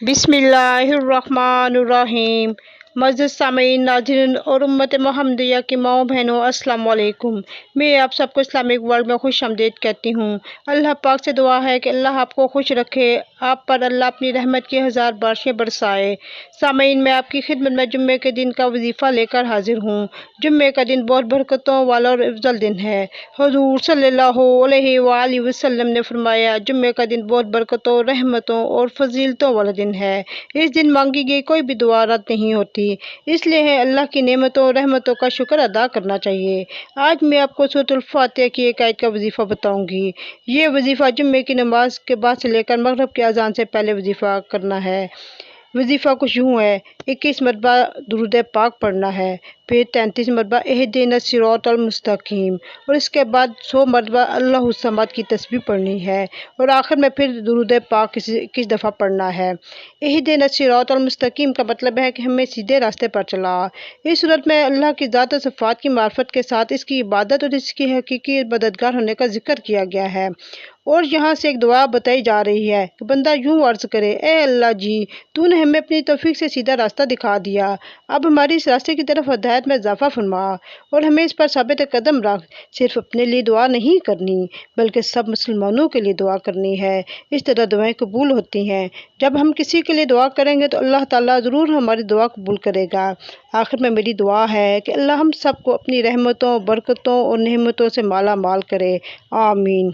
بسم اللہ الرحمن الرحیم۔ معزز سامعین، ناظرین اور امت محمدیہ کی ماؤں بہنوں، السلام علیکم۔ میں آپ سب کو اسلامک ورلڈ میں خوش آمدید کہتی ہوں۔ اللہ پاک سے دعا ہے کہ اللہ آپ کو خوش رکھے، آپ پر اللہ اپنی رحمت کی ہزار بارشیں برسائے۔ سامعین، میں آپ کی خدمت میں جمعے کے دن کا وظیفہ لے کر حاضر ہوں۔ جمعے کا دن بہت برکتوں والا اور افضل دن ہے۔ حضور صلی اللہ علیہ وآلہ وسلم نے فرمایا، جمعے کا دن بہت برکتوں، رحمتوں اور فضیلتوں والا دن ہے۔ اس دن مانگی گئی کوئی بھی دعا رد نہیں ہوتی، اس لیے اللہ کی نعمتوں اور رحمتوں کا شکر ادا کرنا چاہیے۔ آج میں آپ کو سورۃ الفاتحہ کی ایک آیت کا وظیفہ بتاؤں گی۔ یہ وظیفہ جمعے کی نماز کے بعد سے لے کر مغرب کی اذان سے پہلے وظیفہ کرنا ہے۔ وظیفہ کچھ یوں ہے: 21 مرتبہ درود پاک پڑھنا ہے، پھر 33 مرتبہ اہدنا الصراط المستقیم، اور اس کے بعد 100 مرتبہ اللہ الصمد کی تسبیح پڑھنی ہے، اور آخر میں پھر درود پاک 21 دفعہ پڑھنا ہے۔ اہدنا الصراط المستقیم کا مطلب ہے کہ ہمیں سیدھے راستے پر چلا۔ اس صورت میں اللہ کی ذات و صفات کی معرفت کے ساتھ اس کی عبادت اور اس کی حقیقی مددگار ہونے کا ذکر کیا گیا ہے، اور یہاں سے ایک دعا بتائی جا رہی ہے کہ بندہ یوں عرض کرے: اے اللہ جی، تو نے ہمیں اپنی توفیق سے سیدھا راستہ دکھا دیا، اب ہماری اس راستے کی طرف ہدایت میں اضافہ فرما اور ہمیں اس پر ثابت قدم رکھ۔ صرف اپنے لیے دعا نہیں کرنی بلکہ سب مسلمانوں کے لیے دعا کرنی ہے، اس طرح دعائیں قبول ہوتی ہیں۔ جب ہم کسی کے لیے دعا کریں گے تو اللہ تعالیٰ ضرور ہماری دعا قبول کرے گا۔ آخر میں میری دعا ہے کہ اللہ ہم سب کو اپنی رحمتوں، برکتوں اور نعمتوں سے مالا مال کرے، آمین۔